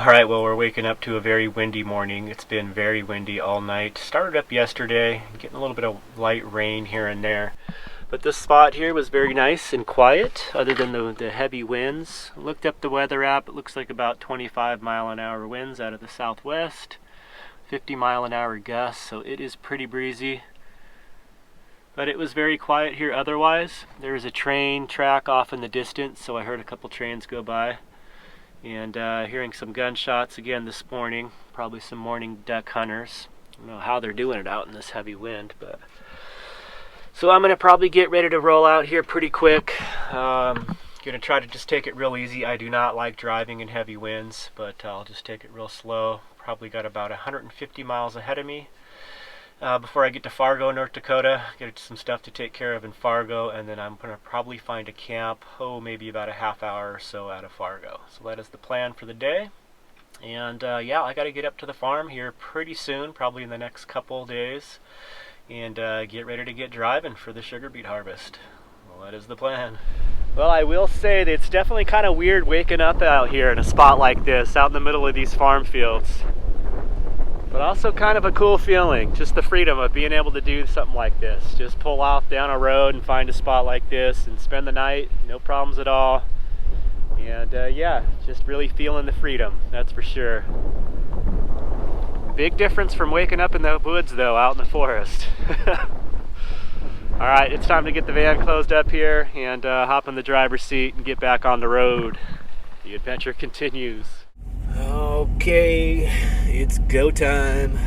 Alright, well, we're waking up to a very windy morning. It's been very windy all night. Started up yesterday, getting a little bit of light rain here and there. But this spot here was very nice and quiet, other than the heavy winds. Looked up the weather app. It looks like about 25-mile-an-hour winds out of the southwest. 50-mile-an-hour gusts, so it is pretty breezy. But it was very quiet here otherwise. There was a train track off in the distance, so I heard a couple trains go by. And hearing some gunshots again this morning. Probably some morning duck hunters. I don't know how they're doing it out in this heavy wind, but... So I'm going to probably get ready to roll out here pretty quick. Going to try to just take it real easy. I do not like driving in heavy winds, but I'll just take it real slow. Probably got about 150 miles ahead of me. Before I get to Fargo, North Dakota, get some stuff to take care of in Fargo, and then I'm going to probably find a camp, maybe about a half hour or so out of Fargo. So that is the plan for the day. And yeah, I got to get up to the farm here pretty soon, probably in the next couple days, and get ready to get driving for the sugar beet harvest. Well, that is the plan. Well, I will say that it's definitely kind of weird waking up out here in a spot like this, out in the middle of these farm fields. But also kind of a cool feeling, just the freedom of being able to do something like this. Just pull off down a road and find a spot like this and spend the night, no problems at all. And yeah, just really feeling the freedom, that's for sure. Big difference from waking up in the woods though, out in the forest. Alright, it's time to get the van closed up here and hop in the driver's seat and get back on the road. The adventure continues. Okay, it's go time.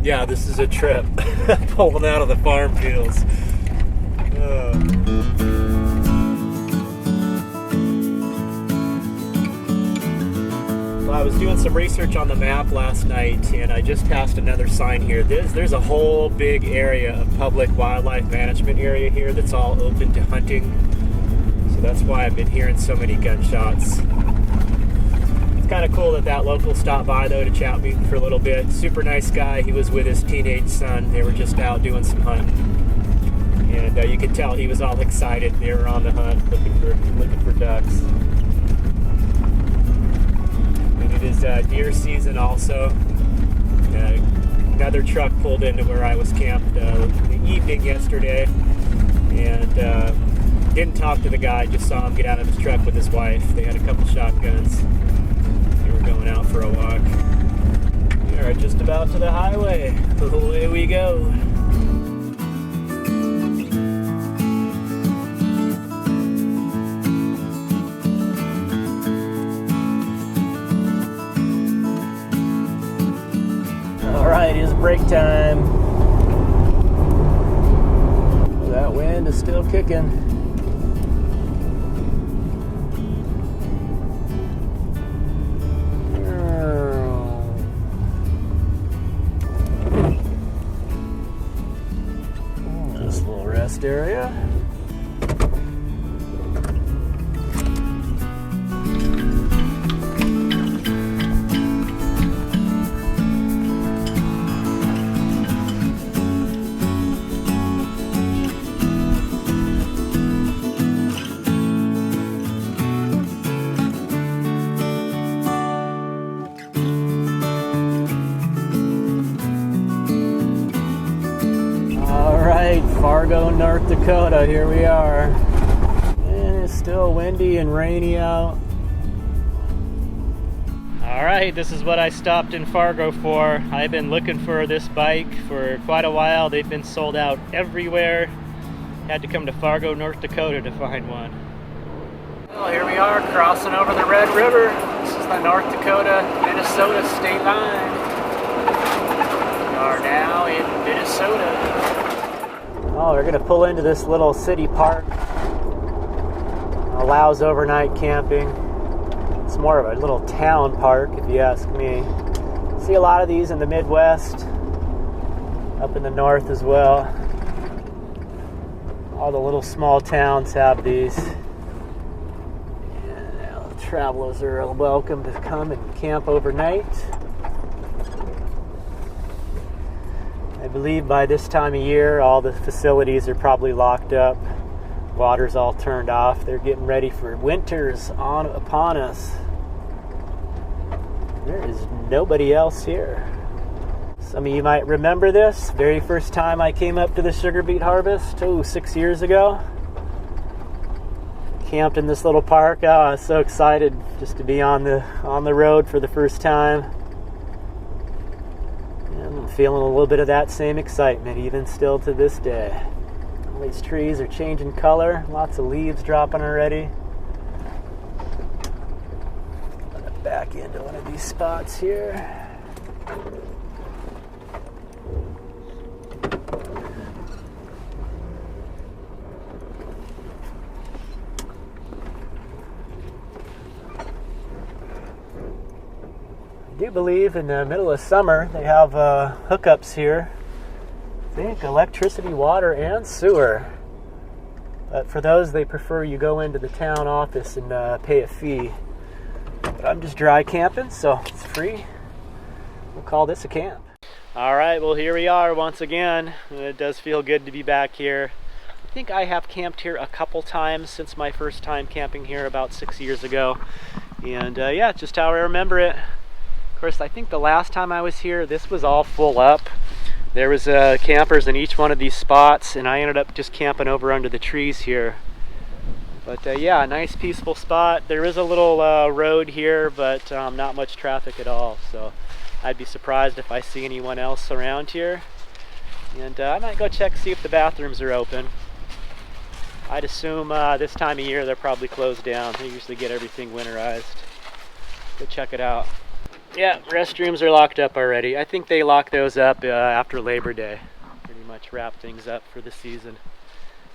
Yeah, this is a trip. Pulling out of the farm fields. Well, I was doing some research on the map last night, and I just passed another sign here. There's a whole big area of public wildlife management area here that's all open to hunting. So that's why I've been hearing so many gunshots. It's kind of cool that local stopped by though to chat with me for a little bit. Super nice guy. He was with his teenage son. They were just out doing some hunting, and you could tell he was all excited. They were on the hunt, looking for ducks. And it is deer season also. Another truck pulled into where I was camped in the evening yesterday, and didn't talk to the guy, just saw him get out of his truck with his wife. They had a couple shotguns. They were going out for a walk. We are just about to the highway. Away we go. Alright, it's break time. That wind is still kicking. Area. Fargo, North Dakota, here we are. And it's still windy and rainy out. Alright, this is what I stopped in Fargo for. I've been looking for this bike for quite a while. They've been sold out everywhere. Had to come to Fargo, North Dakota to find one. Well, here we are crossing over the Red River. This is the North Dakota-Minnesota state line. We are now in Minnesota. Oh, we're going to pull into this little city park. Allows overnight camping. It's more of a little town park, if you ask me. See a lot of these in the Midwest, up in the north as well. All the little small towns have these. And travelers are welcome to come and camp overnight. I believe by this time of year all the facilities are probably locked up. Water's all turned off. They're getting ready for winter's upon us. There is nobody else here. Some of you might remember this. Very first time I came up to the sugar beet harvest, 6 years ago. Camped in this little park. Oh, I was so excited just to be on the road for the first time. And I'm feeling a little bit of that same excitement even still to this day. All these trees are changing color. Lots of leaves dropping already. I'm gonna back into one of these spots here. I do believe in the middle of summer they have hookups here. I think electricity, water, and sewer. But for those, they prefer you go into the town office and pay a fee. But I'm just dry camping, so it's free. We'll call this a camp. All right, well, here we are once again. It does feel good to be back here. I think I have camped here a couple times since my first time camping here about 6 years ago. And yeah, just how I remember it. Of course, I think the last time I was here, this was all full up. There was campers in each one of these spots, and I ended up just camping over under the trees here. But yeah, a nice peaceful spot. There is a little road here, but not much traffic at all. So I'd be surprised if I see anyone else around here. And I might go check, see if the bathrooms are open. I'd assume this time of year they're probably closed down. They usually get everything winterized. Go check it out. Yeah, restrooms are locked up already. I think they lock those up after Labor Day. Pretty much wrap things up for the season.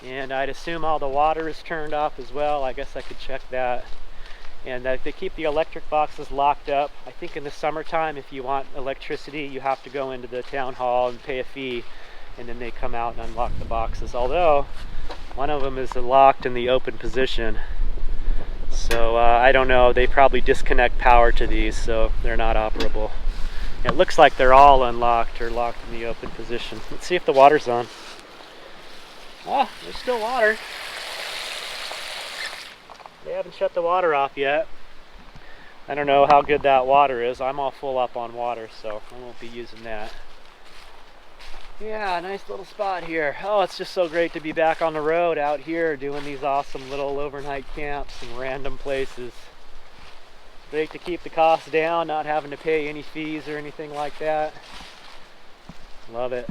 And I'd assume all the water is turned off as well. I guess I could check that. And they keep the electric boxes locked up. I think in the summertime, if you want electricity, you have to go into the town hall and pay a fee. And then they come out and unlock the boxes. Although, one of them is locked in the open position. So I don't know, they probably disconnect power to these, so they're not operable. It looks like they're all unlocked or locked in the open position. Let's see if the water's on. Ah, there's still water. They haven't shut the water off yet. I don't know how good that water is. I'm all full up on water, so I won't be using that. Yeah, nice little spot here. Oh, it's just so great to be back on the road out here doing these awesome little overnight camps in random places. Great to keep the costs down, not having to pay any fees or anything like that. Love it.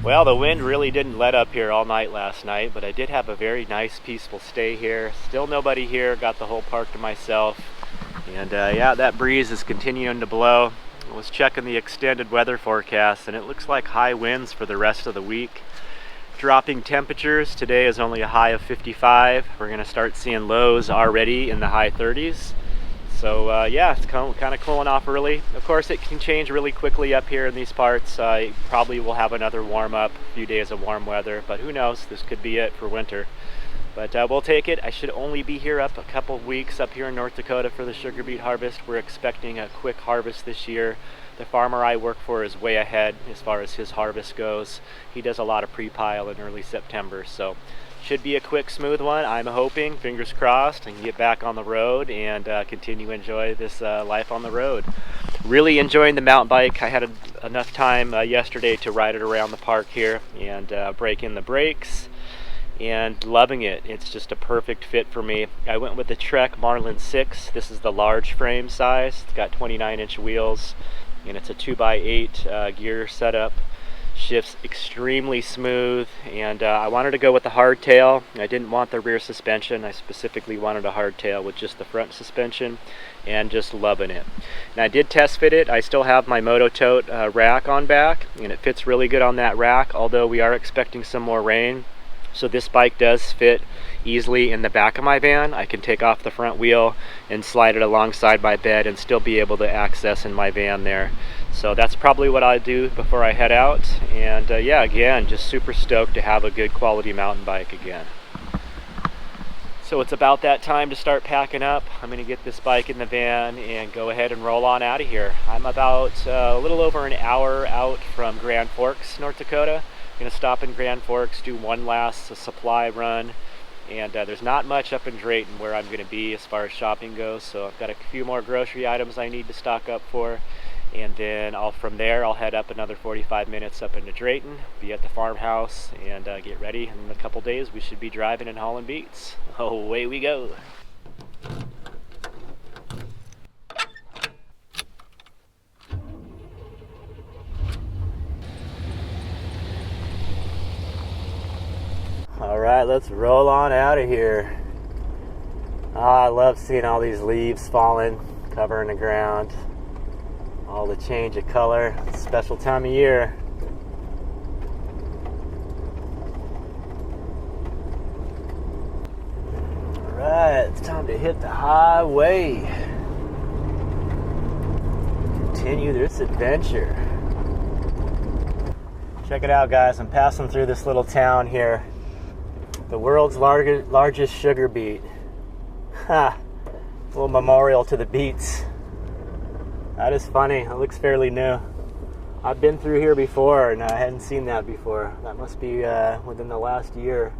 Well, the wind really didn't let up here all night last night, but I did have a very nice, peaceful stay here. Still nobody here, got the whole park to myself. And yeah, that breeze is continuing to blow. I was checking the extended weather forecast, and it looks like high winds for the rest of the week. Dropping temperatures. Today is only a high of 55. We're going to start seeing lows already in the high 30s. So yeah, it's kind of cooling off early. Of course, it can change really quickly up here in these parts. Probably will have another warm up, a few days of warm weather, but who knows, this could be it for winter. But we'll take it. I should only be here up a couple of weeks up here in North Dakota for the sugar beet harvest. We're expecting a quick harvest this year. The farmer I work for is way ahead as far as his harvest goes. He does a lot of pre-pile in early September, so should be a quick, smooth one. I'm hoping, fingers crossed, I can get back on the road and continue to enjoy this life on the road. Really enjoying the mountain bike. I had enough time yesterday to ride it around the park here and break in the brakes, and loving it. It's just a perfect fit for me. I went with the Trek Marlin 6. This is the large frame size. It's got 29-inch wheels, and it's a 2x8 gear setup. Shifts extremely smooth, and I wanted to go with the hardtail. I didn't want the rear suspension. I specifically wanted a hardtail with just the front suspension, and just loving it. And I did test fit it. I still have my Moto Tote rack on back, and it fits really good on that rack, although we are expecting some more rain. So this bike does fit easily in the back of my van. I can take off the front wheel and slide it alongside my bed and still be able to access in my van there. So that's probably what I do before I head out. And yeah, again, just super stoked to have a good quality mountain bike again. So it's about that time to start packing up. I'm going to get this bike in the van and go ahead and roll on out of here. I'm about a little over an hour out from Grand Forks, North Dakota. I'm going to stop in Grand Forks, do one last supply run, and there's not much up in Drayton where I'm going to be as far as shopping goes, so I've got a few more grocery items I need to stock up for, and then from there I'll head up another 45 minutes up into Drayton, be at the farmhouse, and get ready. In a couple days we should be driving and hauling beets. Away we go. All right, let's roll on out of here. Oh, I love seeing all these leaves falling, covering the ground. All the change of color. It's a special time of year. All right, it's time to hit the highway. Continue this adventure. Check it out, guys. I'm passing through this little town here. The world's largest sugar beet. Ha! A little memorial to the beets. That is funny. It looks fairly new. I've been through here before and I hadn't seen that before. That must be within the last year.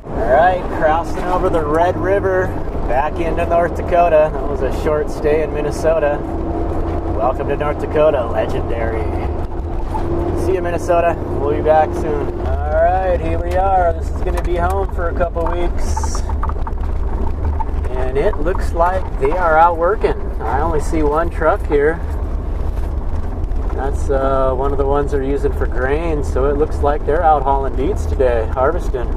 Alright, crossing over the Red River back into North Dakota. That was a short stay in Minnesota. Welcome to North Dakota, legendary. See you, Minnesota. We'll be back soon. Alright, here we are. This is going to be home for a couple weeks. And it looks like they are out working. I only see one truck here. That's one of the ones they're using for grain, so it looks like they're out hauling beets today, harvesting.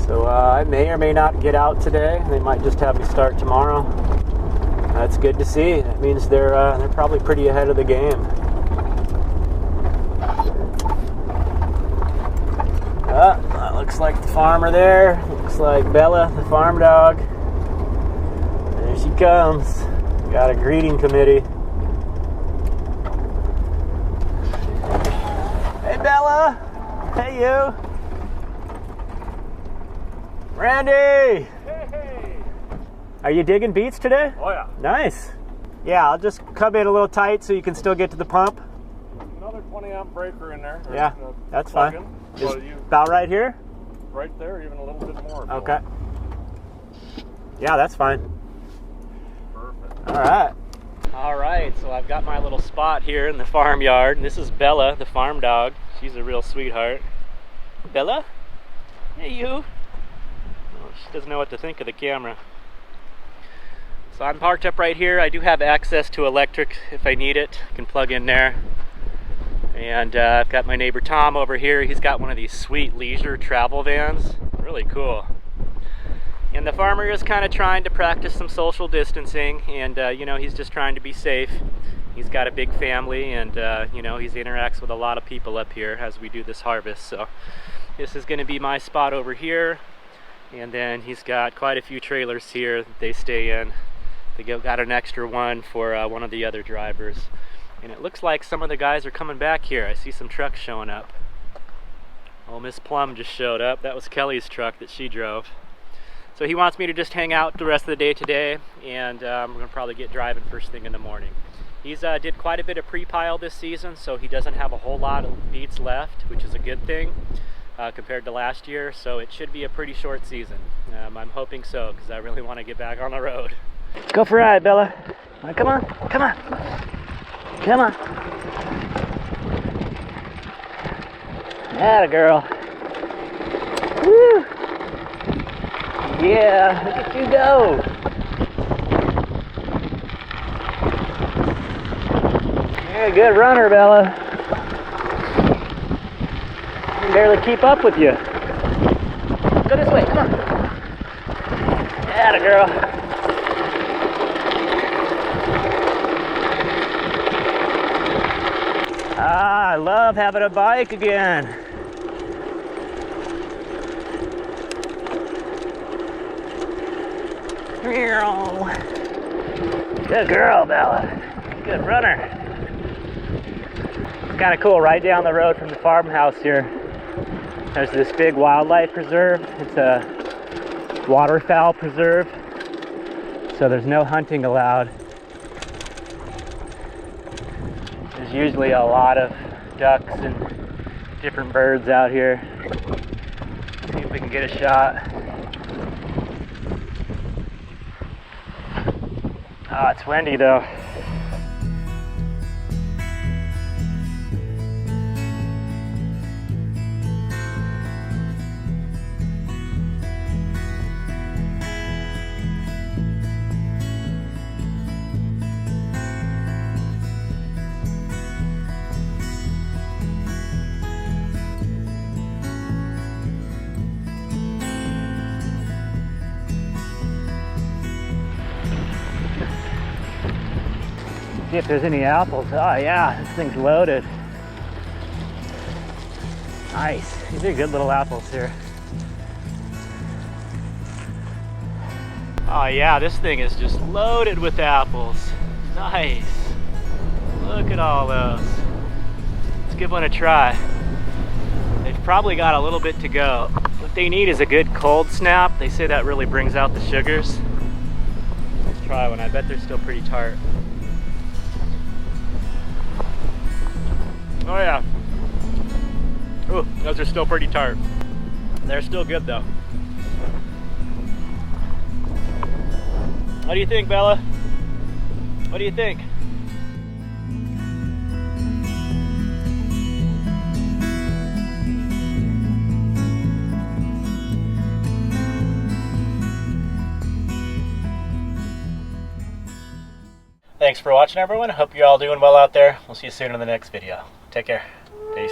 So I may or may not get out today. They might just have me start tomorrow. That's good to see. That means they're probably pretty ahead of the game. That looks like the farmer there. Looks like Bella, the farm dog. There she comes. Got a greeting committee. Hey Bella! Hey you! Randy! Hey! Are you digging beets today? Oh yeah. Nice. Yeah, I'll just come in a little tight so you can still get to the pump. Another 20 amp breaker in there. Yeah, that's fine. Just So you about right here? right there, even a little bit more. Okay. Yeah, that's fine. Perfect. All right, so I've got my little spot here in the farmyard, and this is Bella, the farm dog. She's a real sweetheart. Bella? Hey, you. Oh, she doesn't know what to think of the camera. So I'm parked up right here. I do have access to electric if I need it. I can plug in there. And I've got my neighbor Tom over here. He's got one of these sweet leisure travel vans. Really cool. And the farmer is kind of trying to practice some social distancing, and you know, he's just trying to be safe. He's got a big family, and you know, he interacts with a lot of people up here as we do this harvest. So this is going to be my spot over here, and then he's got quite a few trailers here that they stay in. They got an extra one for one of the other drivers. And it looks like some of the guys are coming back here. I see some trucks showing up. Oh, Miss Plum just showed up. That was Kelly's truck that she drove. So he wants me to just hang out the rest of the day today, and we're going to probably get driving first thing in the morning. He's did quite a bit of pre-pile this season, so he doesn't have a whole lot of beets left, which is a good thing compared to last year. So it should be a pretty short season. I'm hoping so, because I really want to get back on the road. Go for a ride, Bella. Come on, come on. Come on. Atta girl. Woo! Yeah, look at you go. You're a good runner, Bella. I can barely keep up with you. Go this way, come on. Atta girl. Ah, I love having a bike again. Good girl, Bella. Good runner. It's kind of cool. Right down the road from the farmhouse here, there's this big wildlife preserve. It's a waterfowl preserve, so there's no hunting allowed. There's usually a lot of ducks and different birds out here. See if we can get a shot. Oh, it's windy though. See if there's any apples. Oh yeah, this thing's loaded. Nice. These are good little apples here. Oh yeah, this thing is just loaded with apples. Nice. Look at all those. Let's give one a try. They've probably got a little bit to go. What they need is a good cold snap. They say that really brings out the sugars. Let's try one. I bet they're still pretty tart. Oh yeah. Ooh, those are still pretty tart. They're still good though. What do you think, Bella? What do you think? Thanks for watching, everyone. I hope you're all doing well out there. We'll see you soon in the next video. Take care. Peace.